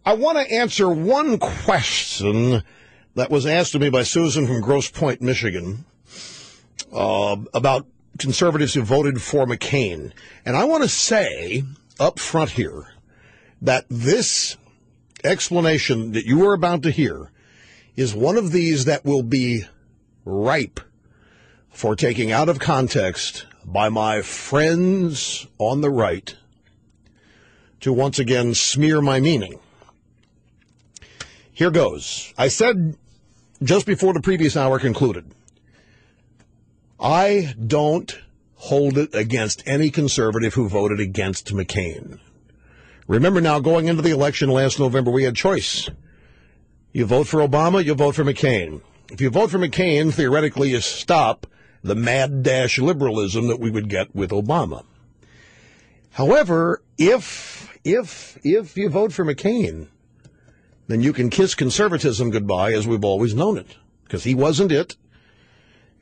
I want to answer one question that was asked of me by Susan from Grosse Pointe, Michigan, about conservatives who voted for McCain. And I want to say up front here that this explanation that you are about to hear is one of these that will be ripe for taking out of context by my friends on the right to once again smear my meaning. Here goes. I said just before the previous hour concluded, I don't hold it against any conservative who voted against McCain. Remember now, going into the election last November, we had choice. You vote for Obama, you vote for McCain. If you vote for McCain, theoretically you stop the mad dash liberalism that we would get with Obama. However, if you vote for McCain, then you can kiss conservatism goodbye as we've always known it, because he wasn't it.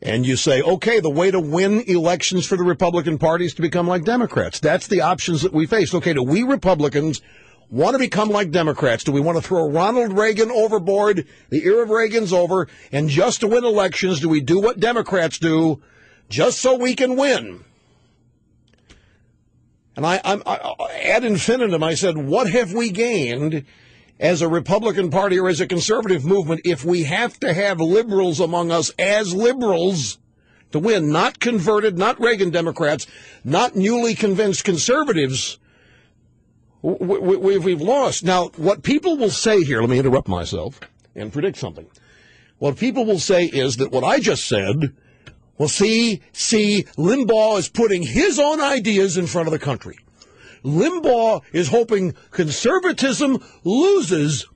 And you say, okay, the way to win elections for the Republican Party is to become like Democrats. That's the options that we face. Okay, do we Republicans want to become like Democrats? Do we want to throw Ronald Reagan overboard? The era of Reagan's over. And just to win elections, do we do what Democrats do just so we can win? And I ad infinitum, I said, what have we gained as a Republican Party or as a conservative movement if we have to have liberals among us as liberals to win, not converted, not Reagan Democrats, not newly convinced conservatives? We've lost. Now, what people will say here, let me interrupt myself and predict something. What people will say is that what I just said, well, see, Limbaugh is putting his own ideas in front of the country. Limbaugh is hoping conservatism loses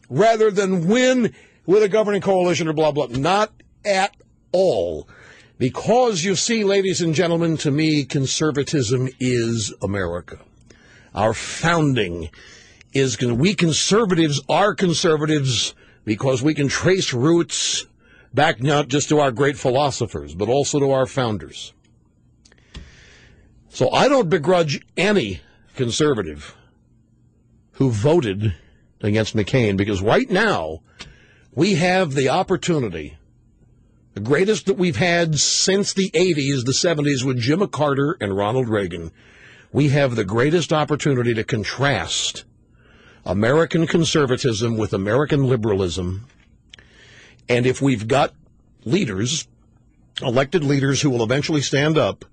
rather than win with a governing coalition or blah, blah. Not at all. Because you see, ladies and gentlemen, to me, conservatism is America. Our founding is, we conservatives are conservatives because we can trace roots back not just to our great philosophers, but also to our founders. So I don't begrudge any conservative who voted against McCain, because right now we have the opportunity, the greatest that we've had since the 80s, the 70s with Jimmy Carter and Ronald Reagan. We have the greatest opportunity to contrast American conservatism with American liberalism. And if we've got leaders, elected leaders, who will eventually stand up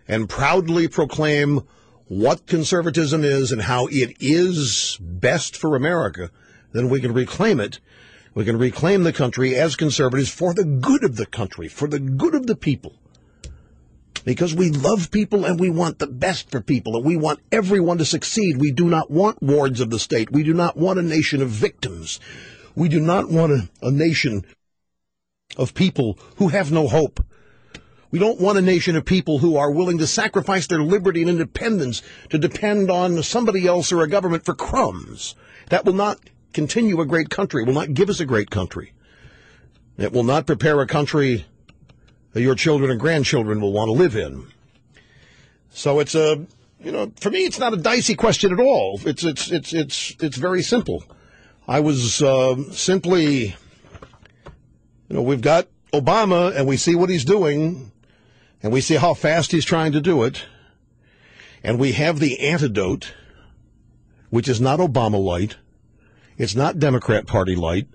and proudly proclaim what conservatism is and how it is best for America, then we can reclaim it. We can reclaim the country as conservatives for the good of the country, for the good of the people. Because we love people and we want the best for people and we want everyone to succeed. We do not want wards of the state. We do not want a nation of victims. We do not want a nation of people who have no hope. We don't want a nation of people who are willing to sacrifice their liberty and independence to depend on somebody else or a government for crumbs. That will not continue a great country. It will not give us a great country. It will not prepare a country that your children and grandchildren will want to live in. So it's for me, it's not a dicey question at all. It's very simple. I was simply, we've got Obama and we see what he's doing and we see how fast he's trying to do it. And we have the antidote, which is not Obama light. It's not Democrat Party light.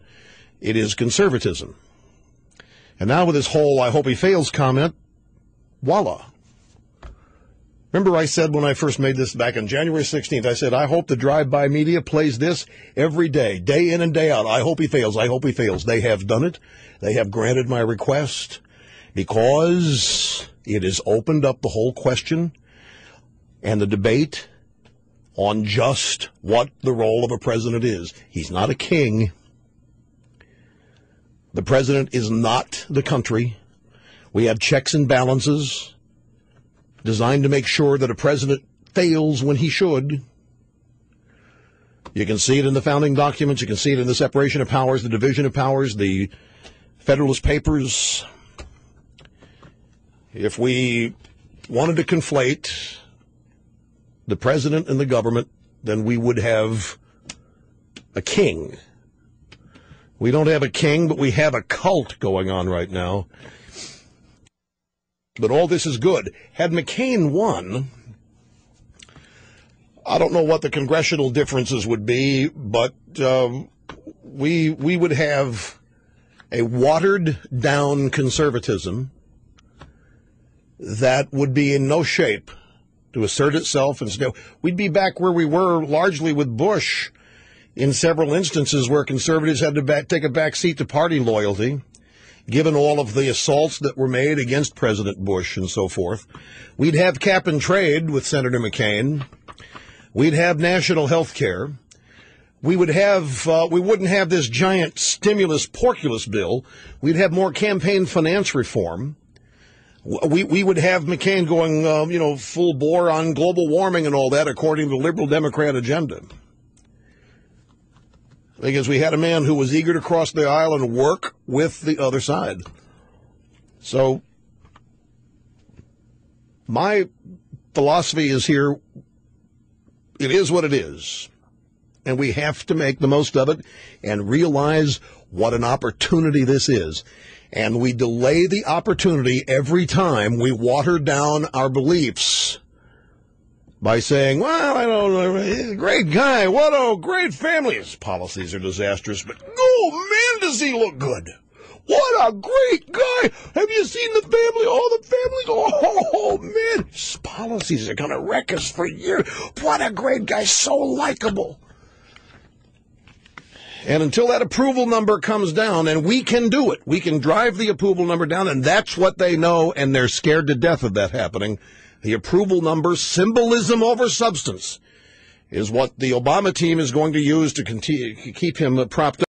It is conservatism. And now with this whole I hope he fails comment, voila. Remember I said when I first made this back on January 16th, I said, I hope the drive-by media plays this every day in and day out. I hope he fails. I hope he fails. They have done it. They have granted my request because it has opened up the whole question and the debate on just what the role of a president is. He's not a king. The president is not the country. We have checks and balances designed to make sure that a president fails when he should. You can see it in the founding documents. You can see it in the separation of powers, the division of powers, the Federalist Papers. If we wanted to conflate the president and the government, then we would have a king. We don't have a king, but we have a cult going on right now. But all this is good. Had McCain won, I don't know what the congressional differences would be, but we would have a watered-down conservatism that would be in no shape to assert itself. And we'd be back where we were largely with Bush in several instances where conservatives had to take a back seat to party loyalty, given all of the assaults that were made against President Bush and so forth. We'd have cap and trade with Senator McCain. We'd have national health care. We wouldn't have this giant stimulus porculus bill. We'd have more campaign finance reform. We would have McCain going, full bore on global warming and all that, according to the liberal Democrat agenda. Because we had a man who was eager to cross the aisle and work with the other side. So my philosophy is here. It is what it is. And we have to make the most of it and realize what an opportunity this is. And we delay the opportunity every time we water down our beliefs by saying, well, I don't know, he's a great guy. What a great family. His policies are disastrous, but, oh, man, does he look good. What a great guy. Have you seen the family? Oh, the family. Oh, man, his policies are going to wreck us for years. What a great guy. So likable. And until that approval number comes down, and we can do it, we can drive the approval number down, and that's what they know, and they're scared to death of that happening. The approval number, symbolism over substance, is what the Obama team is going to use to keep him propped up.